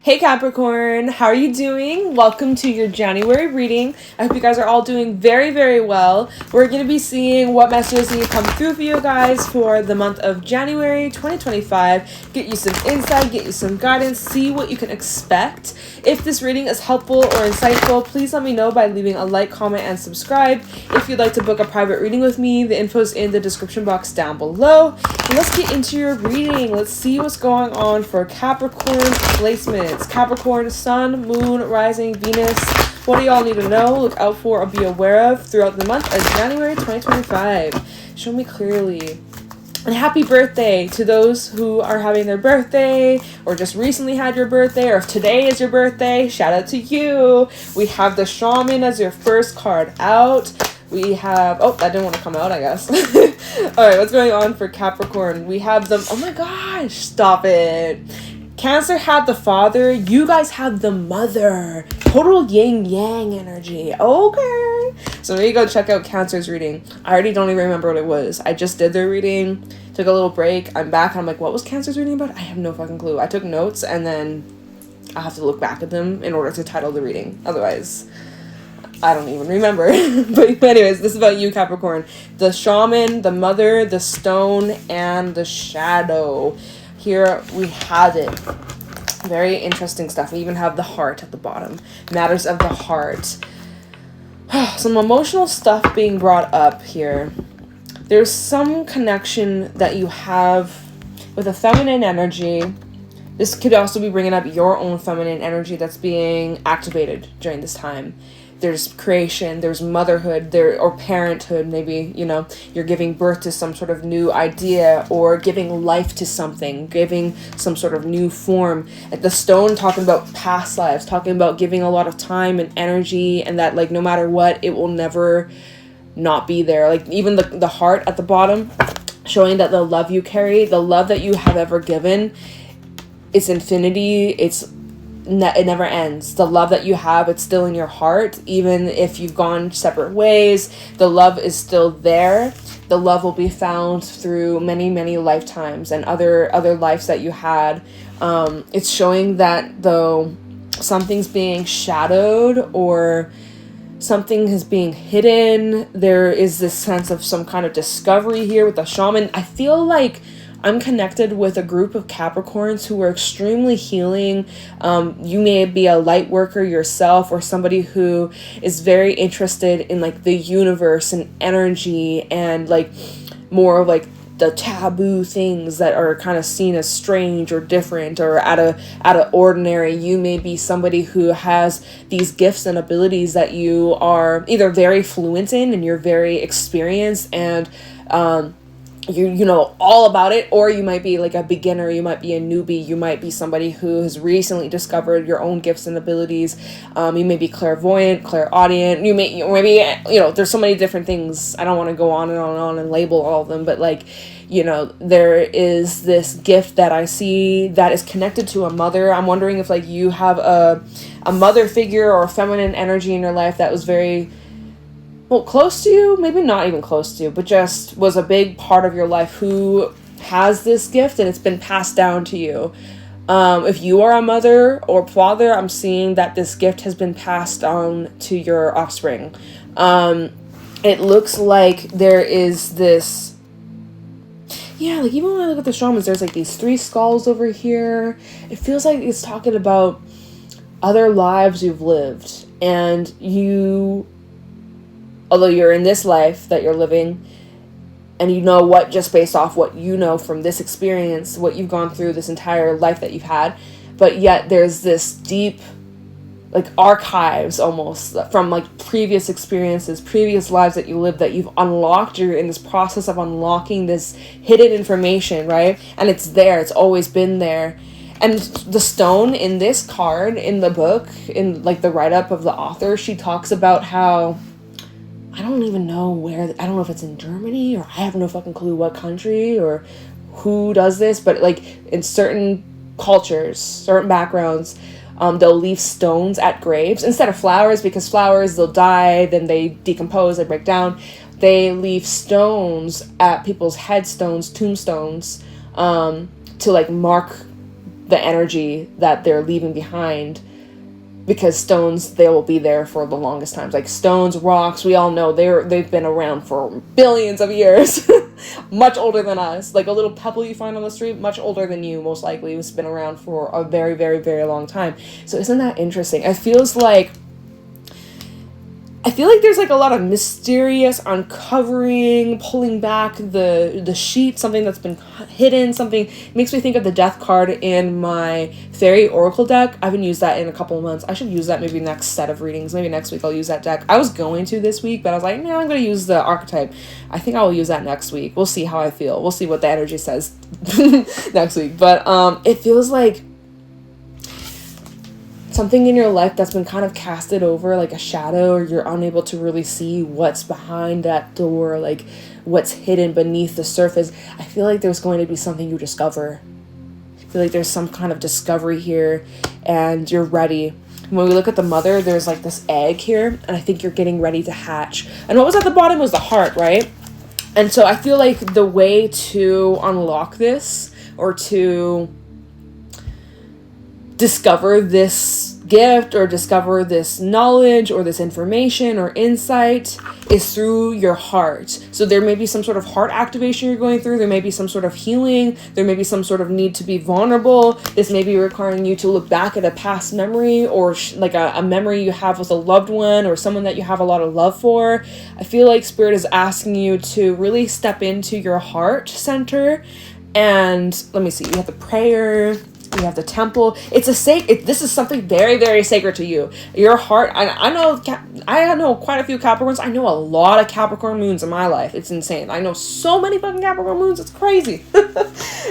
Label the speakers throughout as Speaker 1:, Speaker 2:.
Speaker 1: Hey Capricorn, how are you doing? Welcome to your January reading. I hope you guys are all doing very, very well. We're going to be seeing what messages need to come through for you guys for the month of January 2025. Get you some insight, get you some guidance, see what you can expect. If this reading is helpful or insightful, please let me know by leaving a like, comment, and subscribe. If you'd like to book a private reading with me, the info's in the description box down below. And let's get into your reading. Let's see what's going on for Capricorn placements. Capricorn, Sun, Moon, Rising, Venus. What do y'all need to know, look out for, or be aware of throughout the month of January 2025? Show me clearly. And happy birthday to those who are having their birthday or just recently had your birthday, or if today is your birthday, shout out to you. We have the Shaman as your first card out. We have, oh, that didn't want to come out, I guess. All right, what's going on for Capricorn? We have them, oh my gosh, stop it. Cancer had the father, you guys have the mother. Total yin-yang energy. Okay. So there you go, check out Cancer's reading. I already don't even remember what it was. I just did their reading, took a little break. I'm back and I'm like, what was Cancer's reading about? I have no fucking clue. I took notes and then I have to look back at them in order to title the reading. Otherwise, I don't even remember. But anyways, this is about you, Capricorn. The Shaman, the mother, the stone, and the shadow. Here we have it. Very interesting stuff. We even have the heart at the bottom. Matters of the heart. Some emotional stuff being brought up here. There's some connection that you have with a feminine energy. This could also be bringing up your own feminine energy that's being activated during this time. There's creation, there's motherhood, or parenthood. Maybe, you know, you're giving birth to some sort of new idea or giving life to something, giving some sort of new form. At the stone, talking about past lives, talking about giving a lot of time and energy, and that, like, no matter what, it will never not be there. Like, even the heart at the bottom, showing that the love you carry, the love that you have ever given, it's infinity, it never ends. The love that you have, it's still in your heart. Even if you've gone separate ways, the love is still there. The love will be found through many, many lifetimes and other lives that you had. It's showing that though something's being shadowed or something is being hidden, there is this sense of some kind of discovery here with the Shaman. I feel like I'm connected with a group of Capricorns who are extremely healing. You may be a light worker yourself, or somebody who is very interested in like the universe and energy and like more of like the taboo things that are kind of seen as strange or different or out of ordinary. You may be somebody who has these gifts and abilities that you are either very fluent in and you're very experienced and you know all about it, or you might be like a beginner, you might be a newbie, you might be somebody who has recently discovered your own gifts and abilities. You may be clairvoyant, clairaudient, maybe, you know, there's so many different things. I don't want to go on and on and on and label all of them, but like, you know, there is this gift that I see that is connected to a mother. I'm wondering if like you have a mother figure or a feminine energy in your life that was very close to you, maybe not even close to you, but just was a big part of your life who has this gift and it's been passed down to you. If you are a mother or father, I'm seeing that this gift has been passed on to your offspring. It looks like there is this, yeah, like even when I look at the shamans, there's like these 3 skulls over here. It feels like it's talking about other lives you've lived, and you, although you're in this life that you're living and you know what, just based off what you know from this experience, what you've gone through this entire life that you've had, but yet there's this deep like archives almost from like previous experiences, previous lives that you lived, that you've unlocked. You're in this process of unlocking this hidden information, right? And it's there, it's always been there. And the stone in this card in the book, in like the write-up of the author, she talks about how, I don't even know where, I don't know if it's in Germany or I have no fucking clue what country or who does this, but like in certain cultures, certain backgrounds, they'll leave stones at graves instead of flowers, because flowers, they'll die, then they decompose, they break down. They leave stones at people's headstones, tombstones, to like mark the energy that they're leaving behind, because stones, they will be there for the longest times. Like stones, rocks, we all know they've been around for billions of years. Much older than us. Like a little pebble you find on the street, much older than you, most likely. It's been around for a very, very, very long time. So isn't that interesting? It feels like, I feel like there's like a lot of mysterious uncovering, pulling back the sheet, something that's been hidden, something makes me think of the death card in my fairy oracle deck. I haven't used that in a couple of months. I should use that maybe next set of readings. Maybe next week I'll use that deck. I was going to this week, but I was like, no, I'm going to use the archetype. I think I will use that next week. We'll see how I feel. We'll see what the energy says next week. But it feels like something in your life that's been kind of casted over like a shadow, or you're unable to really see what's behind that door, like what's hidden beneath the surface. I feel like there's going to be something you discover. I feel like there's some kind of discovery here and you're ready. When we look at the mother, there's like this egg here, and I think you're getting ready to hatch. And what was at the bottom was the heart, right? And so I feel like the way to unlock this, or to discover this gift, or discover this knowledge, or this information or insight, is through your heart. So there may be some sort of heart activation you're going through. There may be some sort of healing. There may be some sort of need to be vulnerable. This may be requiring you to look back at a past memory, or like a memory you have with a loved one, or someone that you have a lot of love for. I feel like Spirit is asking you to really step into your heart center. And let me see, you have the prayer, you have the temple. It's this is something very, very sacred to you. Your heart. I know quite a few Capricorns. I know a lot of Capricorn moons in my life. It's insane. I know so many fucking Capricorn moons. It's crazy.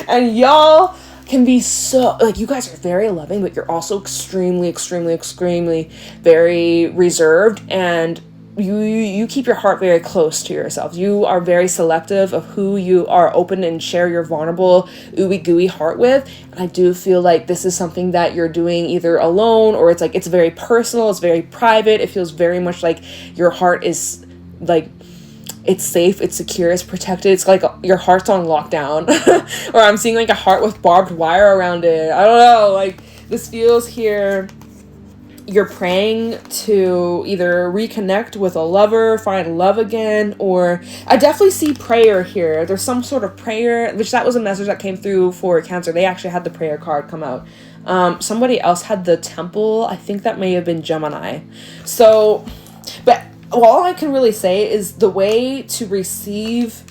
Speaker 1: And y'all can be so, like, you guys are very loving, but you're also extremely, extremely, extremely very reserved, and you keep your heart very close to yourself. You are very selective of who you are open and share your vulnerable, ooey gooey heart with. And I do feel like this is something that you're doing either alone, or it's like, it's very personal, it's very private. It feels very much like your heart is like, it's safe, it's secure, it's protected. It's like your heart's on lockdown. Or I'm seeing like a heart with barbed wire around it. I don't know, like this feels here. You're praying to either reconnect with a lover, find love again, or I definitely see prayer here. There's some sort of prayer, which that was a message that came through for Cancer. They actually had the prayer card come out. Somebody else had the temple. I think that may have been Gemini. So, but all I can really say is the way to receive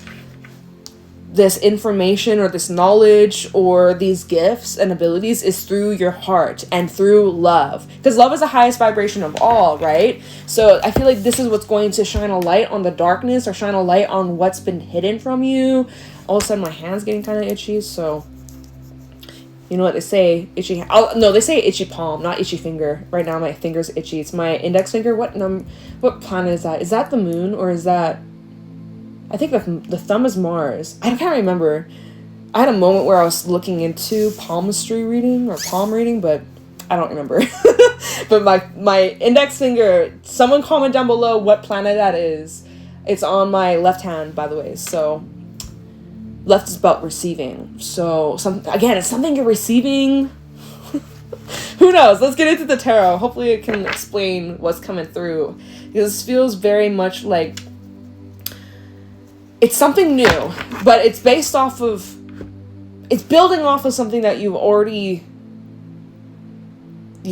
Speaker 1: this information, or this knowledge, or these gifts and abilities, is through your heart and through love, because love is the highest vibration of all, right? So I feel like this is what's going to shine a light on the darkness, or shine a light on what's been hidden from you. All of a sudden my hand's getting kind of itchy, so you know what they say, itchy, no, they say itchy palm, not itchy finger. Right now my finger's itchy. It's my index finger. What planet is that? Is that the moon, or is that, I think the thumb is Mars. I can't remember. I had a moment where I was looking into palmistry reading, or palm reading, but I don't remember. But my index finger, someone comment down below what planet that is. It's on my left hand, by the way. So left is about receiving. So it's something you're receiving. Who knows? Let's get into the tarot. Hopefully it can explain what's coming through. Because this feels very much like it's something new, but it's based off of, it's building off of something that you've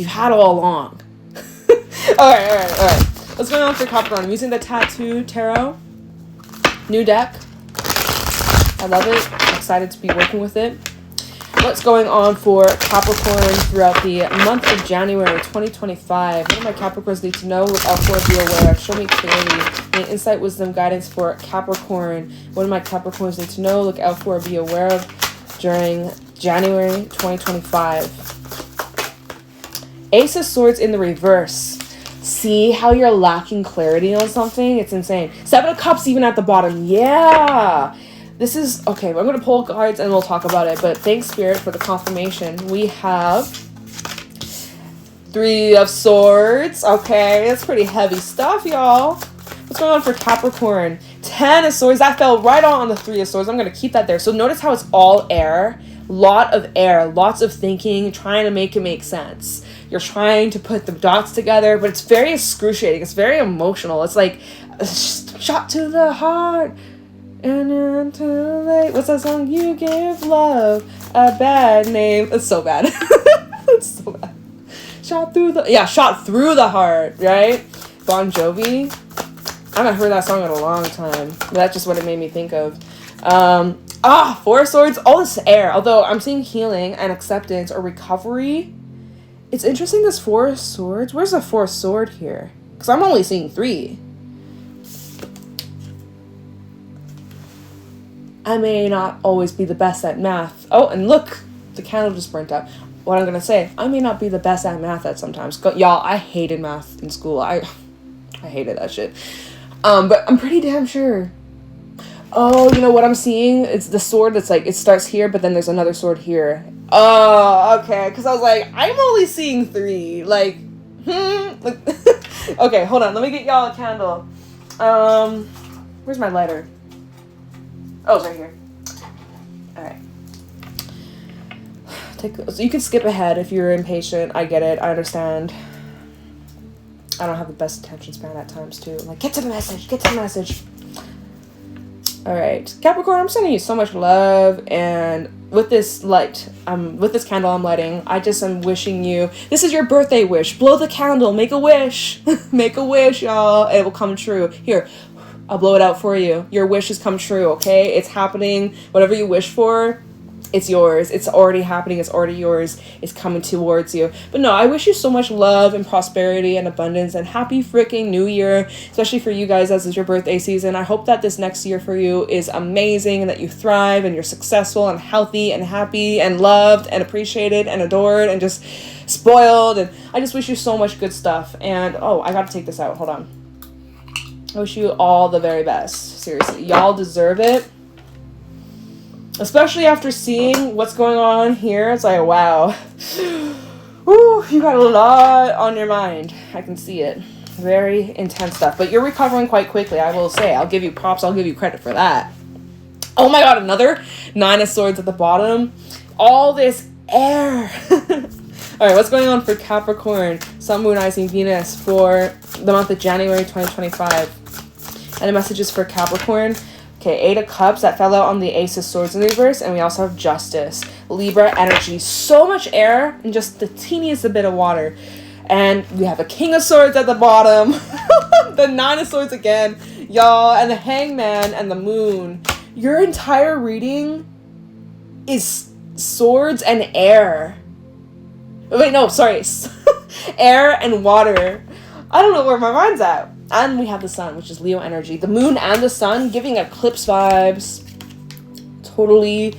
Speaker 1: had all along. All right. What's going on for Capricorn? I'm using the Tattoo Tarot. New deck. I love it. I'm excited to be working with it. What's going on for Capricorn throughout the month of January 2025? What do my Capricorns need to know? Look out for, be aware. Show me clearly. Any insight, wisdom, guidance for Capricorn. What do my Capricorns need to know? Look out for, be aware of during January 2025. Ace of Swords in the reverse. See how you're lacking clarity on something? It's insane. Seven of Cups even at the bottom. Yeah. This is, okay, I'm going to pull cards and we'll talk about it, but thanks, Spirit, for the confirmation. We have Three of Swords. Okay, that's pretty heavy stuff, y'all. What's going on for Capricorn? 10 of Swords. That fell right on the 3 of Swords. I'm going to keep that there. So notice how it's all air. Lot of air. Lots of thinking. Trying to make it make sense. You're trying to put the dots together. But it's very excruciating. It's very emotional. It's like a shot to the heart. And then too late. What's that song? You give love a bad name. It's so bad. It's so bad. Shot through the heart, right? Bon Jovi. I haven't heard that song in a long time. That's just what it made me think of. 4 of Swords. All this air. Although I'm seeing healing and acceptance or recovery. It's interesting, this 4 of Swords. Where's the 4th sword here? Because I'm only seeing 3. I may not always be the best at math. Oh, and look, the candle just burnt out. What I'm going to say, I may not be the best at math at sometimes. Y'all, I hated math in school. I hated that shit. But I'm pretty damn sure. Oh, you know what I'm seeing? It's the sword that's like, it starts here, but then there's another sword here. Oh, okay. Because I was like, I'm only seeing 3. Like, Okay, hold on. Let me get y'all a candle. Where's my lighter? Oh, it's right here. Alright. So you can skip ahead if you're impatient. I get it. I understand. I don't have the best attention span at times, too. I'm like, get to the message. Get to the message. Alright. Capricorn, I'm sending you so much love. And with this light, with this candle I'm lighting, I just am wishing you... This is your birthday wish. Blow the candle. Make a wish. Make a wish, y'all. It will come true. Here. I'll blow it out for you. Your wish has come true, okay? It's happening. Whatever you wish for, it's yours. It's already happening. It's already yours. It's coming towards you. But no, I wish you so much love and prosperity and abundance and happy freaking new year, especially for you guys as is your birthday season. I hope that this next year for you is amazing and that you thrive and you're successful and healthy and happy and loved and appreciated and adored and just spoiled. And I just wish you so much good stuff. And, oh, I got to take this out. Hold on. I wish you all the very best. Seriously. Y'all deserve it. Especially after seeing what's going on here. It's like, wow. Woo, you got a lot on your mind. I can see it. Very intense stuff. But you're recovering quite quickly, I will say. I'll give you props. I'll give you credit for that. Oh my god, another 9 of Swords at the bottom. All this air. Alright, what's going on for Capricorn, Sun, Moon, Rising, Venus for the month of January 2025? And the messages for Capricorn. Okay, 8 of Cups. That fell out on the Ace of Swords in the reverse. And we also have Justice. Libra energy. So much air and just the teeniest bit of water. And we have a King of Swords at the bottom. The 9 of Swords again. Y'all. And the Hangman and the Moon. Your entire reading is swords and air. Wait, no, sorry. Air and water. I don't know where my mind's at. And we have the Sun, which is Leo energy. The Moon and the Sun giving eclipse vibes. Totally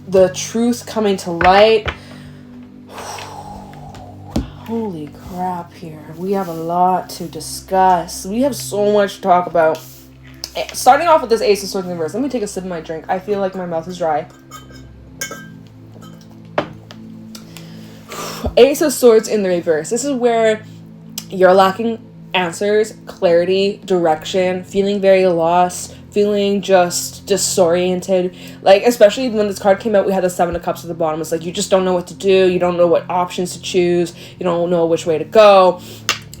Speaker 1: the truth coming to light. Holy crap here. We have a lot to discuss. We have so much to talk about. Starting off with this Ace of Swords in reverse. Let me take a sip of my drink. I feel like my mouth is dry. Ace of Swords in the reverse. This is where you're lacking answers, clarity, direction, feeling very lost, feeling just disoriented. Like, especially when this card came out, we had the 7 of Cups at the bottom. It's like you just don't know what to do. You don't know what options to choose. You don't know which way to go.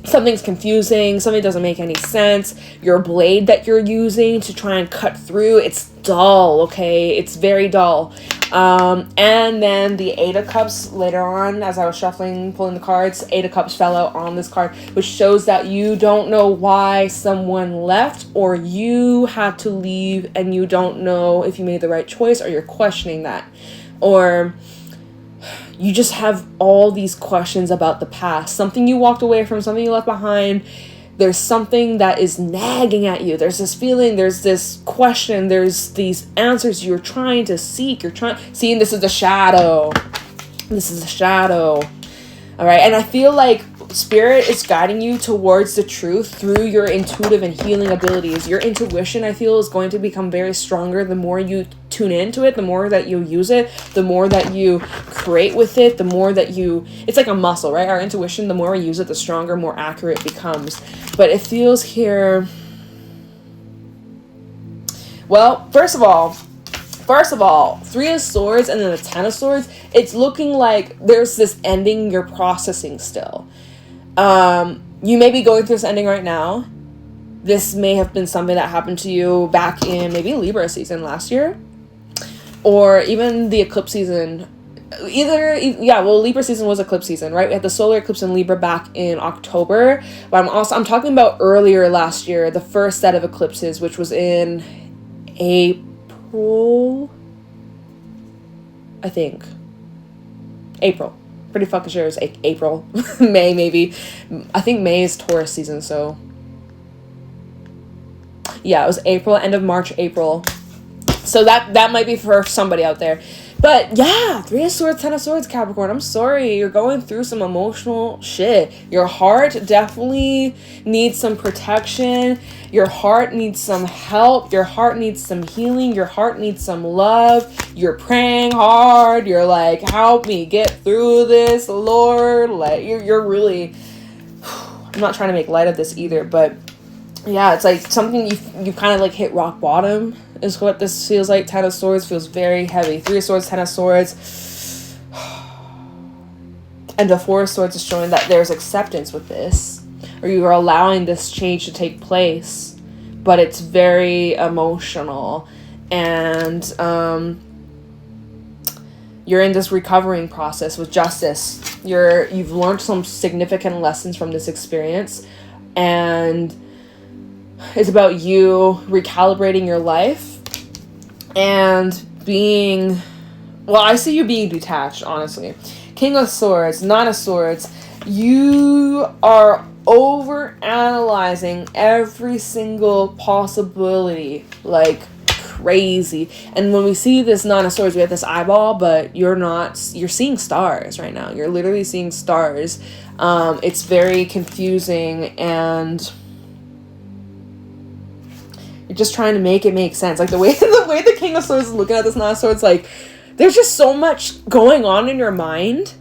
Speaker 1: Something's confusing. Something doesn't make any sense. Your blade that you're using to try and cut through, it's dull, okay? It's very dull. And then the 8 of Cups later on, as I was shuffling, pulling the cards, 8 of Cups fell out on this card, which shows that you don't know why someone left or you had to leave and you don't know if you made the right choice or you're questioning that. Or you just have all these questions about the past. Something you walked away from, something you left behind. There's something that is nagging at you. There's this feeling, there's this question, there's these answers you're trying to seek. Seeing this is the shadow. This is the shadow. All right. And I feel like Spirit is guiding you towards the truth through your intuitive and healing abilities. Your intuition, I feel, is going to become very stronger the more you tune into it, the more that you use it, the more that you create with it, the more that you... It's like a muscle, right? Our intuition, the more we use it, the stronger, more accurate it becomes. But it feels here... Well, first of all, Three of Swords and then the Ten of Swords, it's looking like there's this ending you're processing still. You may be going through this ending right now. This may have been something that happened to you back in maybe Libra season last year. Or even the eclipse season. Libra season was eclipse season, right? We had the solar eclipse in Libra back in October. But I'm talking about earlier last year, the first set of eclipses, which was in April, I think. April. Pretty fucking sure it was April. May, maybe. I think May is Taurus season, so. Yeah, it was April, end of March, April. So that might be for somebody out there. But yeah, Three of Swords, Ten of Swords, Capricorn. I'm sorry, you're going through some emotional shit. Your heart definitely needs some protection. Your heart needs some help. Your heart needs some healing. Your heart needs some love. You're praying hard. You're like, help me get through this, Lord. Like, you're really... I'm not trying to make light of this either, but yeah, it's like something you kind of like hit rock bottom is what this feels like. Ten of Swords feels very heavy. Three of Swords, Ten of Swords. And the Four of Swords is showing that there's acceptance with this. Or you are allowing this change to take place. But it's very emotional. And you're in this recovering process with justice. You've learned some significant lessons from this experience. And it's about you recalibrating your life and being, well, I see you being detached, honestly. King of Swords, Nine of Swords, you are over-analyzing every single possibility, like crazy. And when we see this Nine of Swords, we have this eyeball, but you're seeing stars right now. You're literally seeing stars. It's very confusing, and you're just trying to make it make sense. Like the way the King of Swords is looking at this Nine of Swords, like there's just so much going on in your mind.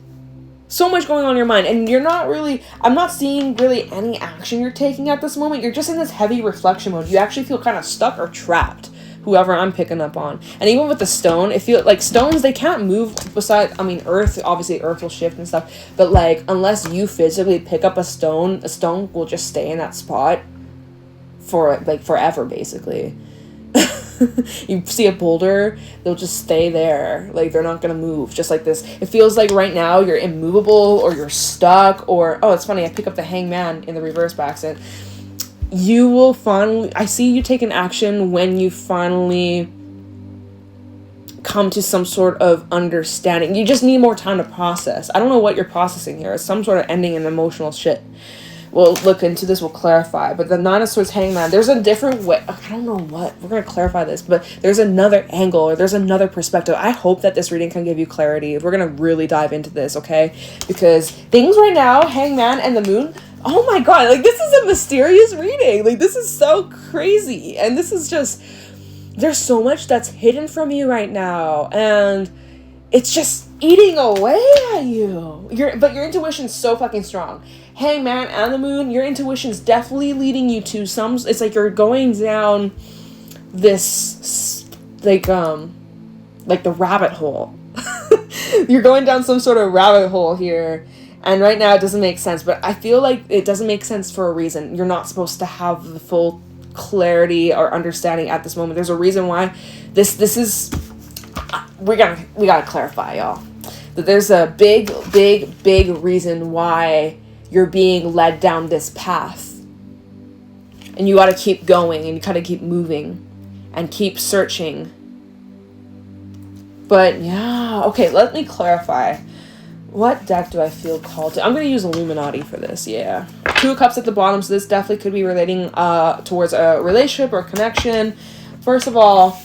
Speaker 1: So much going on in your mind. And I'm not seeing really any action you're taking at this moment. You're just in this heavy reflection mode. You actually feel kind of stuck or trapped. Whoever I'm picking up on. And even with the stone, it feels like stones, they can't move Earth, obviously Earth will shift and stuff. But like, unless you physically pick up a stone will just stay in that spot for like forever, basically. You see a boulder, they'll just stay there. Like, they're not gonna move. Just like this. It feels like right now you're immovable or you're stuck or... Oh, it's funny. I pick up the Hangman in the reverse by accident. You will finally... I see you taking action when you finally come to some sort of understanding. You just need more time to process. I don't know what you're processing here. It's some sort of ending in emotional shit. We'll look into this, we'll clarify. But the Nine of Swords Hangman, there's a different way. I don't know what. We're going to clarify this. But there's another angle or there's another perspective. I hope that this reading can give you clarity. We're going to really dive into this, okay? Because things right now, Hangman and the Moon, oh my god, like this is a mysterious reading. Like this is so crazy. And this is just, there's so much that's hidden from you right now. And it's just eating away at you. But your intuition's so fucking strong. Hangman and the Moon, your intuition's definitely leading you to some... It's like you're going down this, like the rabbit hole. You're going down some sort of rabbit hole here. And right now it doesn't make sense. But I feel like it doesn't make sense for a reason. You're not supposed to have the full clarity or understanding at this moment. There's a reason why this is... We gotta clarify, y'all. That there's a big reason why you're being led down this path. And you gotta keep going and you gotta keep moving and keep searching. But yeah, okay, let me clarify. What deck do I feel called to? I'm gonna use Illuminati for this, yeah. Two of Cups at the bottom, so this definitely could be relating towards a relationship or connection. First of all,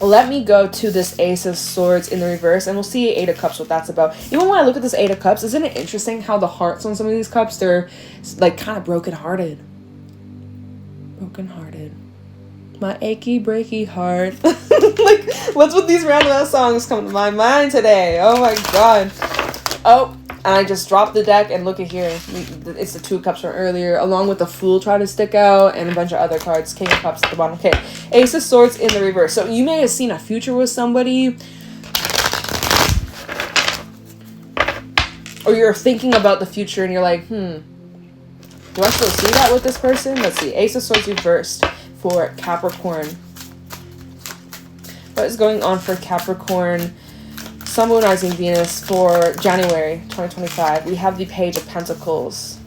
Speaker 1: let me go to this Ace of Swords in the reverse, and we'll see Eight of Cups, what that's about. Even when I look at this Eight of Cups, isn't it interesting how the hearts on some of these cups, they're like kind of broken-hearted. Broken-hearted. My achy, breaky heart. Like, what's with these random ass songs come to my mind today? Oh my god. Oh, And I just dropped the deck, and look at here. It's the 2 of Cups from earlier, along with the Fool trying to stick out, and a bunch of other cards. King of Cups at the bottom. Okay, Ace of Swords in the reverse. So you may have seen a future with somebody, or you're thinking about the future, and you're like, do I still see that with this person? Let's see. Ace of Swords reversed for Capricorn. What is going on for Capricorn? Sun, Moon, Rising, Venus for January 2025. We have the Page of Pentacles.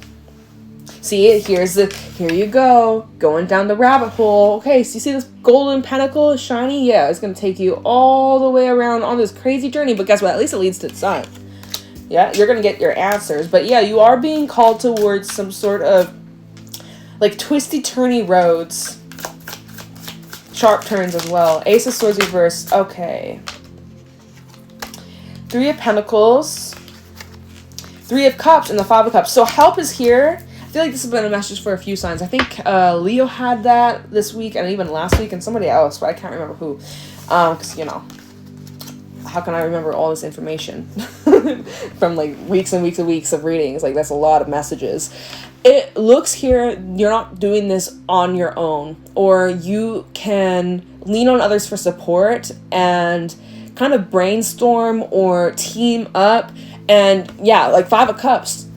Speaker 1: See, here you go. Going down the rabbit hole. Okay, so you see this golden pentacle shiny? Yeah, it's going to take you all the way around on this crazy journey. But guess what? At least it leads to the sun. Yeah, you're going to get your answers. But yeah, you are being called towards some sort of like twisty-turny roads. Sharp turns as well. Ace of Swords reversed. Okay. 3 of Pentacles, 3 of Cups, and the 5 of Cups. So help is here. I feel like this has been a message for a few signs. I think Leo had that this week and even last week, and somebody else, but I can't remember who. Because, you know, how can I remember all this information from like weeks and weeks and weeks of readings? Like, that's a lot of messages. It looks here you're not doing this on your own, or you can lean on others for support and kind of brainstorm or team up. And yeah, like 5 of Cups,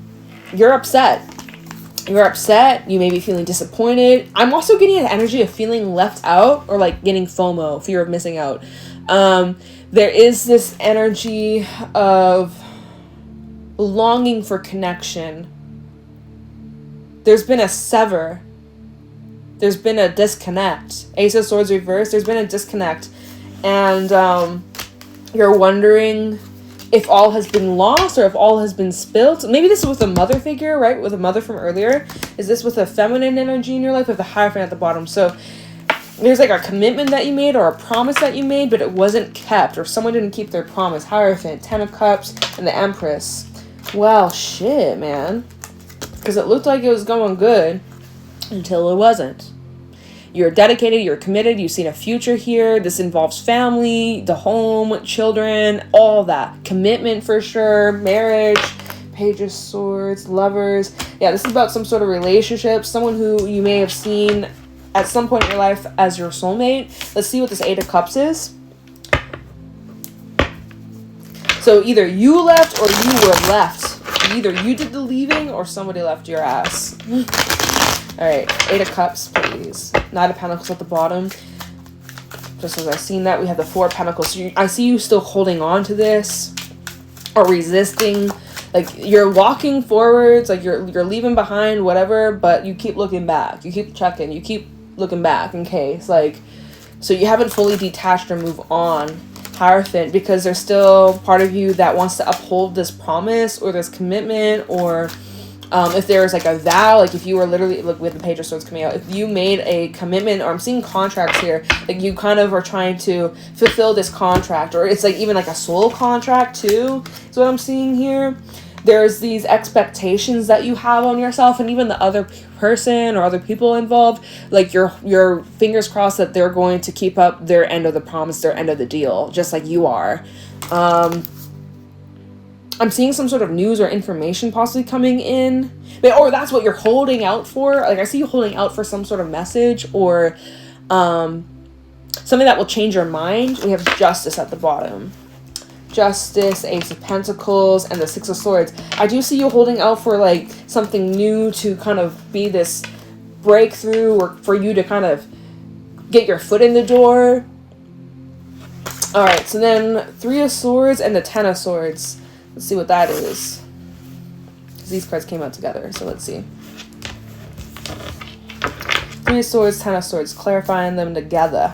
Speaker 1: you're upset. You may be feeling disappointed. I'm also getting an energy of feeling left out, or like getting FOMO, fear of missing out. There is this energy of longing for connection. There's been a sever. There's been a disconnect. Ace of Swords reversed. There's been a disconnect. And you're wondering if all has been lost or if all has been spilled. Maybe this is with a mother figure, right? With a mother from earlier. Is this with a feminine energy in your life with the Hierophant at the bottom? So there's like a commitment that you made or a promise that you made, but it wasn't kept, or someone didn't keep their promise. Hierophant, 10 of Cups, and the Empress. Well, shit, man. Because it looked like it was going good until it wasn't. You're dedicated, you're committed, you've seen a future here. This involves family, the home, children, all that. Commitment for sure, marriage, Page of Swords, lovers. Yeah, this is about some sort of relationship, someone who you may have seen at some point in your life as your soulmate. Let's see what this 8 of Cups is. So either you left or you were left. Either you did the leaving or somebody left your ass. Alright, 8 of Cups, please. 9 of Pentacles at the bottom. Just as I've seen that, we have the 4 of Pentacles. So I see you still holding on to this or resisting. Like, you're walking forwards, like you're leaving behind whatever, but you keep looking back. You keep checking. You keep looking back in case. Like, so you haven't fully detached or moved on. Hierophant, because there's still part of you that wants to uphold this promise or this commitment, or if there's like a vow, like if you were literally, look, with the Page of Swords coming out, if you made a commitment, or I'm seeing contracts here, like you kind of are trying to fulfill this contract, or it's like even like a soul contract too, is what I'm seeing here. There's these expectations that you have on yourself, and even the other person or other people involved, like your fingers crossed that they're going to keep up their end of the promise, their end of the deal, just like you are. I'm seeing some sort of news or information possibly coming in, or that's what you're holding out for. Like, I see you holding out for some sort of message or something that will change your mind. We have Justice at the bottom. Justice, Ace of Pentacles, and the 6 of Swords. I do see you holding out for like something new to kind of be this breakthrough, or for you to kind of get your foot in the door. Alright, so then 3 of Swords and the 10 of Swords. Let's see what that is. Because these cards came out together, so let's see. 3 of Swords, 10 of Swords, clarifying them together.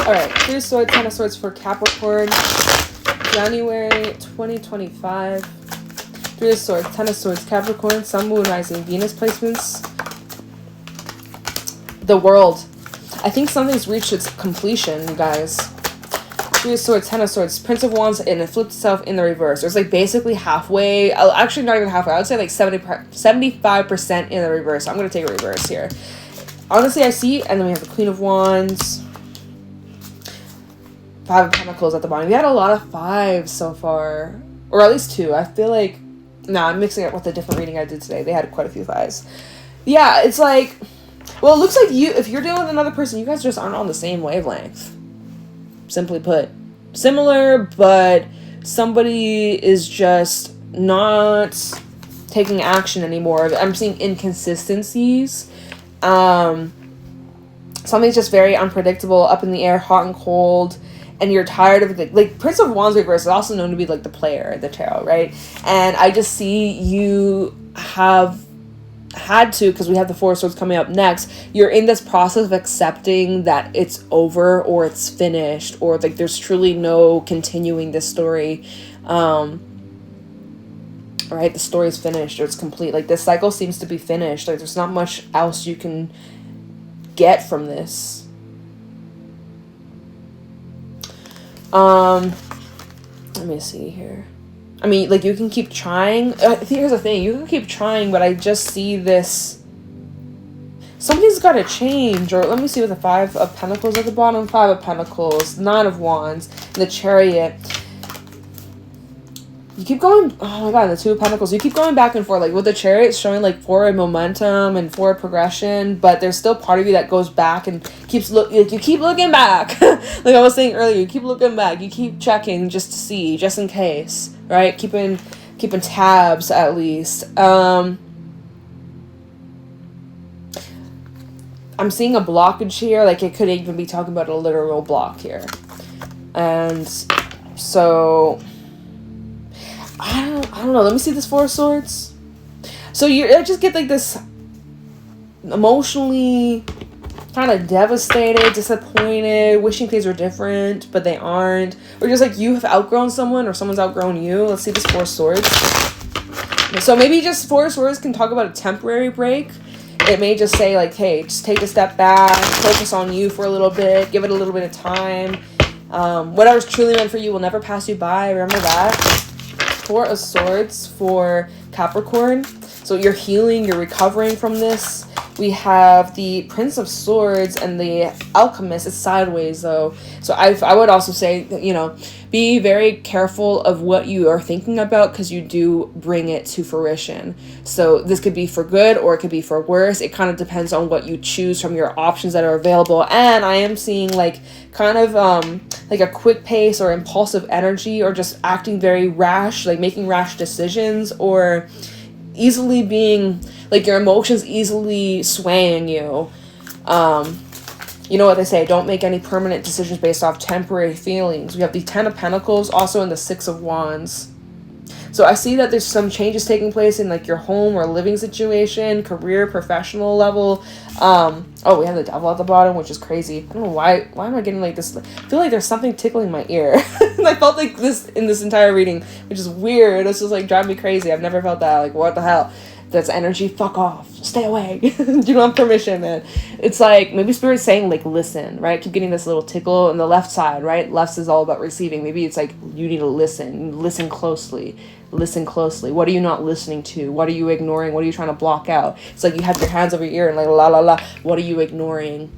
Speaker 1: Alright, 3 of Swords, 10 of Swords for Capricorn, January 2025. 3 of Swords, 10 of Swords, Capricorn, Sun, Moon, Rising, Venus placements. The World. I think something's reached its completion, you guys. 3 of Swords, 10 of Swords, Prince of Wands, and it flipped itself in the reverse. There's like basically halfway, actually not even halfway, I would say like 75% in the reverse. So I'm going to take a reverse here. honestly, I see, and then we have the Queen of Wands, 5 of Pentacles at the bottom. We had a lot of 5s so far, or at least 2. I feel like, I'm mixing it with a different reading I did today. They had quite a few 5s. Yeah, it's like, well, it looks like if you're dealing with another person, you guys just aren't on the same wavelength. Simply put. Similar, but somebody is just not taking action anymore. I'm seeing inconsistencies. Something's just very unpredictable, up in the air, hot and cold, and you're tired of it. Like, Prince of Wands reverse is also known to be like the player in the tarot, right? And I just see you have had to, because we have the 4 of Swords coming up next, you're in this process of accepting that it's over or it's finished, or like there's truly no continuing this story. Right, the story's finished, or it's complete. Like, this cycle seems to be finished. Like, there's not much else you can get from this. Let me see here. I mean, like, you can keep trying. Here's the thing. You can keep trying, but I just see this. Something's got to change. Or let me see with the 5 of Pentacles at the bottom. 5 of Pentacles. 9 of Wands. And the Chariot. You keep going. Oh my god, the 2 of Pentacles. You keep going back and forth. Like, with the Chariot, it's showing, like, forward momentum and forward progression. But there's still part of you that goes back and keeps you keep looking back. Like I was saying earlier, you keep looking back. You keep checking just to see, just in case. Right? Keeping tabs, at least. I'm seeing a blockage here. Like, it could even be talking about a literal block here. And so, I don't know. Let me see this 4 of Swords. So I just get like this emotionally kind of devastated, disappointed, wishing things were different, but they aren't. Or just like you have outgrown someone, or someone's outgrown you. Let's see this 4 of Swords. So maybe just 4 of Swords can talk about a temporary break. It may just say like, hey, just take a step back, focus on you for a little bit, give it a little bit of time. Whatever's truly meant for you will never pass you by. Remember that. 4 of Swords for Capricorn. So you're healing, you're recovering from this. We have the Prince of Swords and the Alchemist. It's sideways though. So I would also say that, you know, be very careful of what you are thinking about, because you do bring it to fruition. So this could be for good or it could be for worse. It kind of depends on what you choose from your options that are available. And I am seeing like kind of like a quick pace or impulsive energy, or just acting very rash, like making rash decisions, or easily being like your emotions easily swaying you. You know what they say, don't make any permanent decisions based off temporary feelings. We have the 10 of Pentacles, also in the 6 of Wands. So I see that there's some changes taking place in like your home or living situation, career, professional level. Oh, we have the Devil at the bottom, which is crazy. I don't know why am I getting like this? I feel like there's something tickling my ear. And I felt like this in this entire reading, which is weird. It's just like driving me crazy. I've never felt that. Like, what the hell? That's energy. Fuck off. Stay away. You don't have permission, man. It's like maybe Spirit's saying like, listen, right? Keep getting this little tickle on the left side, right? Left is all about receiving. Maybe it's like you need to listen closely. Listen closely. What are you not listening to? What are you ignoring? What are you trying to block out? It's like you have your hands over your ear and like la la la. What are you ignoring?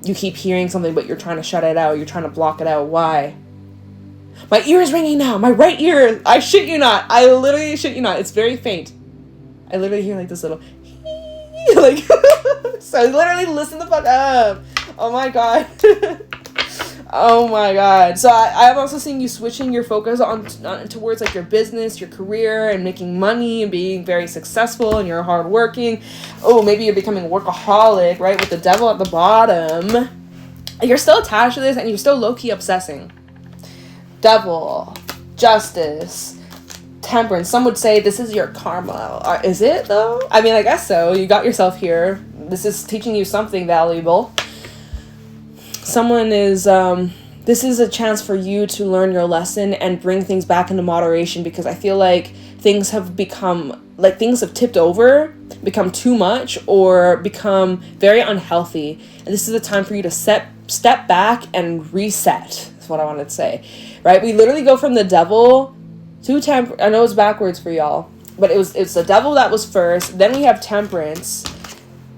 Speaker 1: You keep hearing something, but you're trying to shut it out. You're trying to block it out. Why? My ear is ringing now. My right ear. I shit you not. I literally shit you not. It's very faint. I literally hear like this little like so literally listen the fuck up. Oh my god. Oh my god. So I'm also seeing you switching your focus on towards like your business, your career, and making money and being very successful, and you're hardworking. Oh, maybe you're becoming a workaholic, right? With the Devil at the bottom. You're still attached to this and you're still low-key obsessing. Devil, Justice, Temperance. Some would say this is your karma. Is it though? I mean, I guess so. You got yourself here. This is teaching you something valuable. Someone is, this is a chance for you to learn your lesson and bring things back into moderation, because I feel like things have tipped over, become too much, or become very unhealthy. And this is a time for you to step back and reset. That's what I wanted to say, right? We literally go from the Devil to Temperance. I know it's backwards for y'all, but it's the Devil that was first. Then we have Temperance.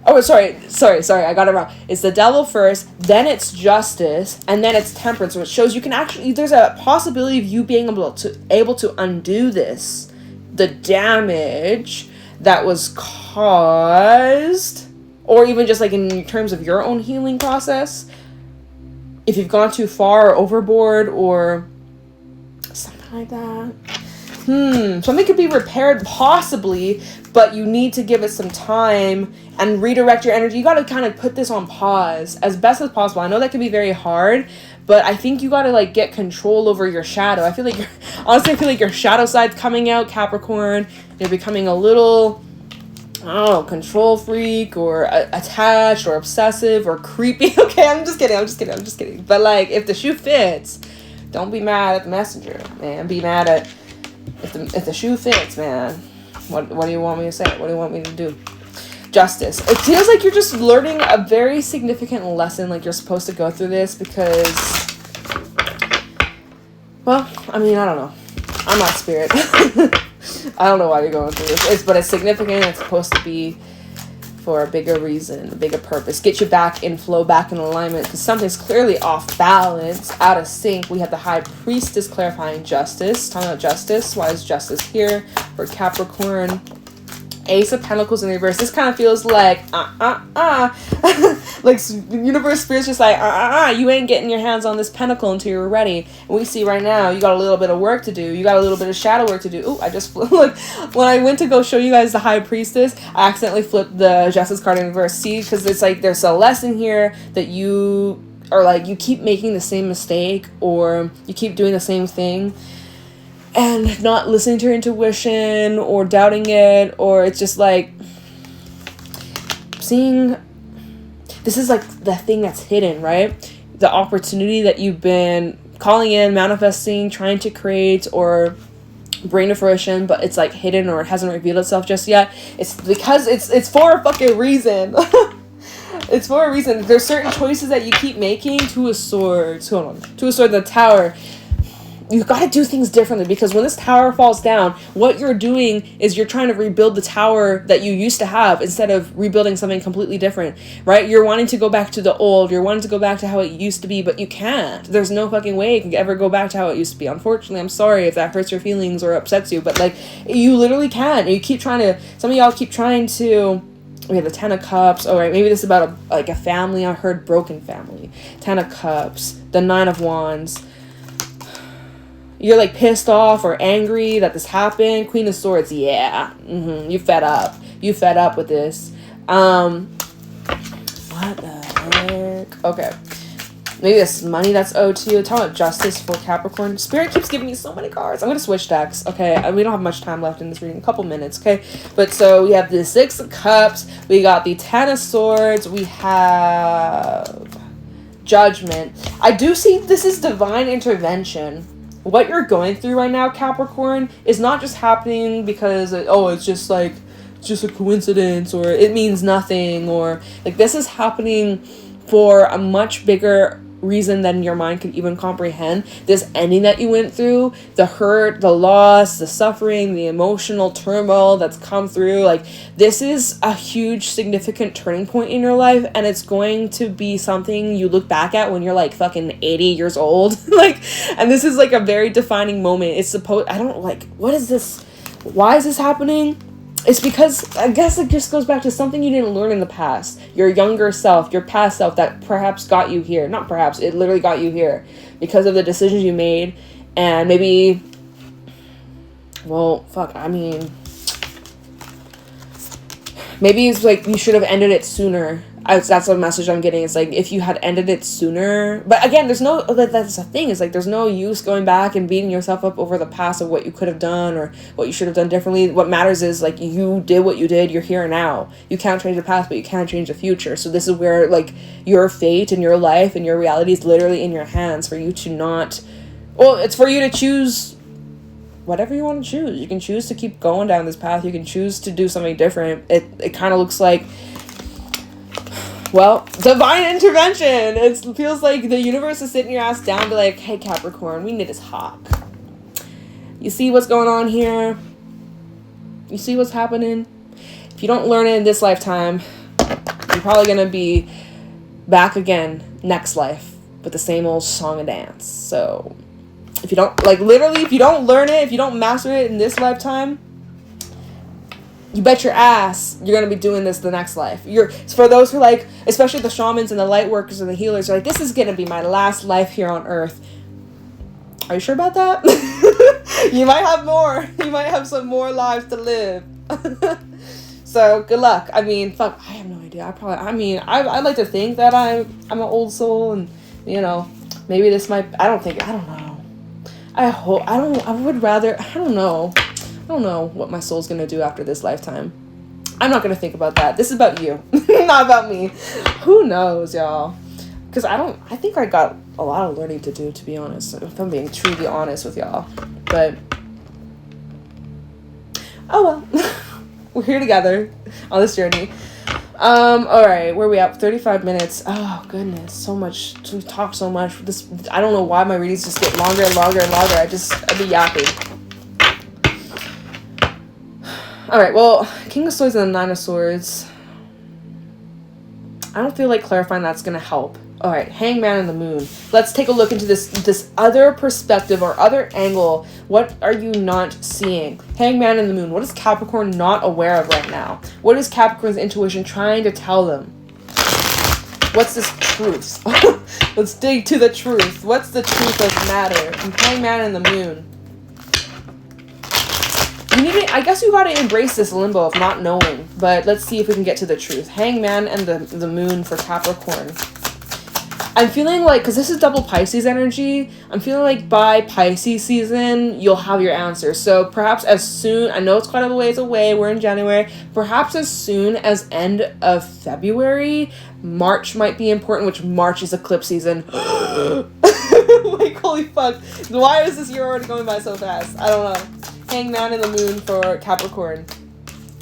Speaker 1: Oh, sorry, I got it wrong. It's the Devil first, then it's Justice, and then it's Temperance, which shows you can actually, there's a possibility of you being able to undo this, the damage that was caused, or even just like in terms of your own healing process, if you've gone too far or overboard or something like that. Something could be repaired possibly, but you need to give it some time and redirect your energy. You got to kind of put this on pause as best as possible. I know that can be very hard, but I think you got to like get control over your shadow. I feel like your shadow side's coming out, Capricorn. You're becoming a little, I don't know, control freak or attached or obsessive or creepy. Okay, I'm just kidding. But like, if the shoe fits, don't be mad at the messenger, man. Be mad at if the shoe fits, man. What do you want me to say? What do you want me to do? Justice. It feels like you're just learning a very significant lesson, like you're supposed to go through this because, well, I mean, I don't know. I'm not spirit. I don't know why you're going through this. But it's significant. It's supposed to be for a bigger reason, a bigger purpose. Get you back in flow, back in alignment, because something's clearly off balance, out of sync. We have the High Priestess clarifying justice. Talking about justice. Why is justice here for Capricorn? Ace of Pentacles in reverse. This kind of feels like like universe spirit's just like you ain't getting your hands on this pentacle until you're ready. And we see right now you got a little bit of work to do. You got a little bit of shadow work to do. Ooh, I just like when I went to go show you guys the High Priestess, I accidentally flipped the Justice card in reverse. See, because it's like there's a lesson here that you are like you keep making the same mistake or you keep doing the same thing and not listening to your intuition or doubting it, or it's just like seeing this is like the thing that's hidden, right? The opportunity that you've been calling in, manifesting, trying to create or bring to fruition, but it's like hidden or it hasn't revealed itself just yet. It's because it's for a fucking reason. It's for a reason. There's certain choices that you keep making. Two of Swords, the Tower. You got to do things differently because when this tower falls down, what you're doing is you're trying to rebuild the tower that you used to have instead of rebuilding something completely different, right? You're wanting to go back to the old. You're wanting to go back to how it used to be, but you can't. There's no fucking way you can ever go back to how it used to be. Unfortunately, I'm sorry if that hurts your feelings or upsets you, but like you literally can't. You keep trying to, some of y'all keep trying to, we have the Ten of Cups. All right, maybe this is about a family. I heard broken family. Ten of Cups, the Nine of Wands. You're like pissed off or angry that this happened. Queen of Swords, yeah. You fed up. You fed up with this. What the heck? Okay. Maybe this money that's owed to you. Talking about justice for Capricorn. Spirit keeps giving me so many cards. I'm going to switch decks. Okay. We don't have much time left in this reading. A couple minutes. Okay. But so we have the Six of Cups. We got the Ten of Swords. We have Judgment. I do see this is divine intervention. What you're going through right now, Capricorn, is not just happening because, it's just a coincidence or it means nothing or like this is happening for a much bigger reason than your mind could even comprehend. This ending that you went through, the hurt, the loss, the suffering, the emotional turmoil that's come through, like this is a huge significant turning point in your life and it's going to be something you look back at when you're like fucking 80 years old. Like, and this is like a very defining moment. It's what is this? Why is this happening? It's because, I guess it just goes back to something you didn't learn in the past. Your younger self, your past self that perhaps got you here. Not perhaps, it literally got you here. Because of the decisions you made. And maybe, maybe it's like you should have ended it sooner. That's what message I'm getting. It's like if you had ended it sooner. But again, that's the thing. It's like there's no use going back and beating yourself up over the past of what you could have done or what you should have done differently. What matters is like you did what you did. You're here now. You can't change the past, but you can change the future. So this is where like your fate and your life and your reality is literally in your hands for you to not. Well, it's for you to choose whatever you want to choose. You can choose to keep going down this path. You can choose to do something different. It kind of looks like, well, divine intervention. It feels like the universe is sitting your ass down and be like, hey, Capricorn, we need to talk. You see what's going on here? You see what's happening? If you don't learn it in this lifetime, you're probably going to be back again next life with the same old song and dance. So if you don't, like, literally, if you don't learn it, if you don't master it in this lifetime, you bet your ass you're going to be doing this the next life. For those who, like, especially the shamans and the light workers and the healers, are like, this is going to be my last life here on Earth. Are you sure about that? You might have more. You might have some more lives to live. So, good luck. I mean, fuck, I have no idea. I like to think that I'm an old soul, and, you know, maybe this might, I don't know. I don't know what my soul's gonna do after this lifetime. I'm not gonna think about that. This is about you, not about me. Who knows, y'all? Because I think I got a lot of learning to do, to be honest, if I'm being truly honest with y'all. But, oh well. We're here together on this journey. Alright, where are we at? 35 minutes. Oh, goodness. So much. We talk so much. I don't know why my readings just get longer and longer and longer. I'd be yapping. Alright, well, King of Swords and the Nine of Swords. I don't feel like clarifying that's going to help. Alright, Hangman and the Moon. Let's take a look into this other perspective or other angle. What are you not seeing? Hangman and the Moon. What is Capricorn not aware of right now? What is Capricorn's intuition trying to tell them? What's this truth? Let's dig to the truth. What's the truth of matter? From Hangman and the Moon. I guess you gotta embrace this limbo of not knowing. But let's see if we can get to the truth. Hangman and the Moon for Capricorn. I'm feeling like, because this is double Pisces energy, I'm feeling like by Pisces season, you'll have your answer. So perhaps as soon, I know it's quite a ways away, we're in January, perhaps as soon as end of February, March might be important, which March is eclipse season. Like, holy fuck. Why is this year already going by so fast? I don't know. Hangman and the Moon for Capricorn.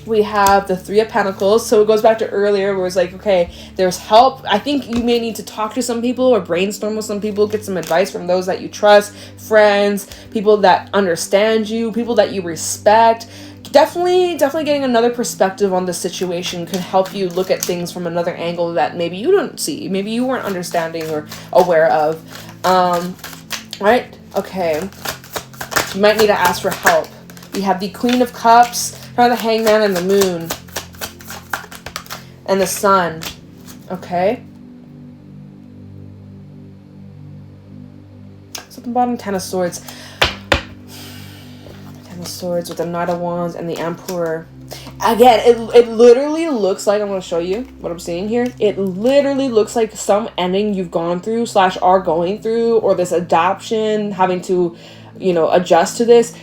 Speaker 1: We have the Three of Pentacles. So it goes back to earlier where it's like, okay, there's help. I think you may need to talk to some people or brainstorm with some people, get some advice from those that you trust, friends, people that understand you, people that you respect. Definitely getting another perspective on the situation could help you look at things from another angle that maybe you don't see, maybe you weren't understanding or aware of. Right? Okay. You might need to ask for help. We have the Queen of Cups, the Hangman and the Moon, and the Sun. Okay. So at the bottom, Ten of Swords. Ten of Swords with the Knight of Wands and the Emperor. Again, it literally looks like, I'm going to show you what I'm seeing here. It literally looks like some ending you've gone through / are going through, or this adoption, having to, you know, adjust to this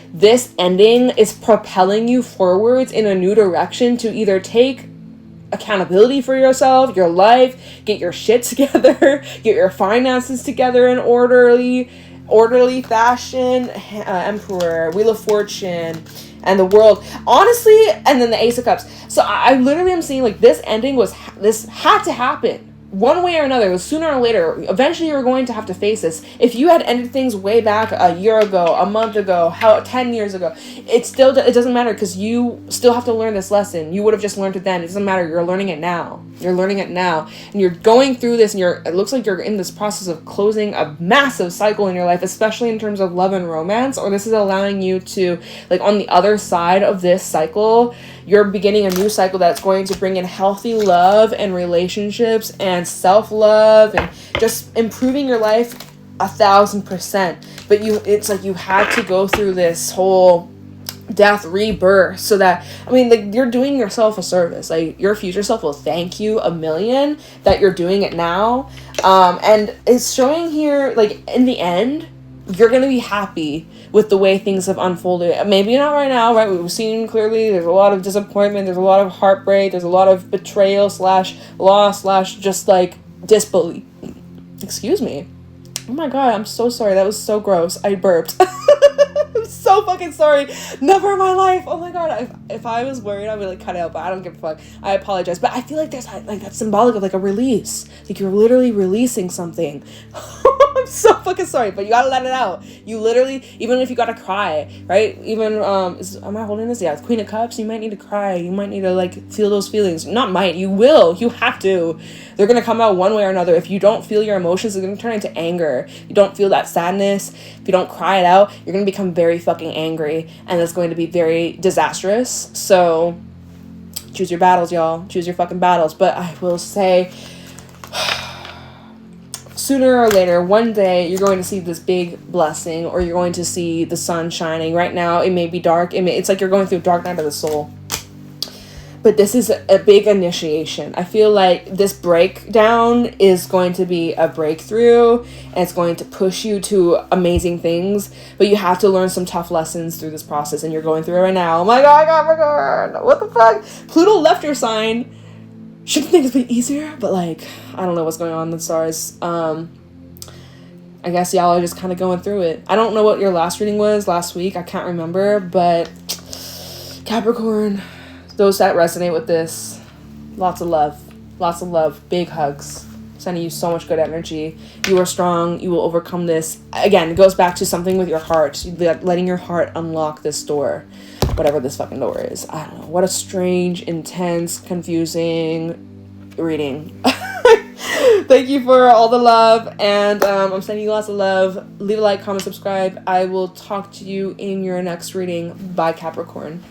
Speaker 1: ending is propelling you forwards in a new direction to either take accountability for yourself, your life, get your shit together, get your finances together in orderly fashion. Emperor, Wheel of Fortune, and the World. Honestly, and then the Ace of Cups. So I literally am seeing like this ending this had to happen. One way or another, it was sooner or later. Eventually, you're going to have to face this. If you had ended things way back a year ago, a month ago, 10 years ago, it doesn't matter because you still have to learn this lesson. You would have just learned it then. It doesn't matter. You're learning it now. And you're going through this, and it looks like you're in this process of closing a massive cycle in your life, especially in terms of love and romance. Or this is allowing you to, like, on the other side of this cycle, you're beginning a new cycle that's going to bring in healthy love and relationships and self-love and just improving your life 1,000%. But it's like you had to go through this whole death rebirth so that, I mean, like, you're doing yourself a service. Like, your future self will thank you a million that you're doing it now. And it's showing here, like, in the end, you're going to be happy with the way things have unfolded. Maybe not right now, right? We've seen clearly there's a lot of disappointment, there's a lot of heartbreak, there's a lot of betrayal / loss / just like disbelief. Excuse me. Oh my god, I'm so sorry. That was so gross. I burped. I'm so fucking sorry. Never in my life. Oh my god. If I was worried, I would like cut it out, but I don't give a fuck. I apologize. But I feel like there's like that's symbolic of like a release. Like you're literally releasing something. I'm I'm so fucking sorry, but you gotta let it out. You literally, even if you gotta cry, right? Even, am I holding this? Yeah, it's Queen of Cups. You might need to cry. You might need to, like, feel those feelings. Not might, you will. You have to. They're gonna come out one way or another. If you don't feel your emotions, they're gonna turn into anger. You don't feel that sadness. If you don't cry it out, you're gonna become very fucking angry, and that's going to be very disastrous. So, choose your battles, y'all. Choose your fucking battles. But I will say, sooner or later, one day, you're going to see this big blessing, or you're going to see the sun shining. Right now, it may be dark. It's like you're going through a dark night of the soul. But this is a big initiation. I feel like this breakdown is going to be a breakthrough, and it's going to push you to amazing things. But you have to learn some tough lessons through this process, and you're going through it right now. Oh my god, Capricorn! What the fuck? Pluto left your sign. Shouldn't think it's been easier, but like, I don't know what's going on in the stars. I guess y'all are just kind of going through it. I don't know what your last reading was last week. I can't remember, but Capricorn, those that resonate with this, lots of love, big hugs, sending you so much good energy. You are strong. You will overcome this. Again, it goes back to something with your heart, letting your heart unlock this door, whatever this fucking door is. I don't know. What a strange, intense, confusing reading. Thank you for all the love, and I'm sending you lots of love. Leave a like, comment, subscribe. I will talk to you in your next reading. Bye, Capricorn.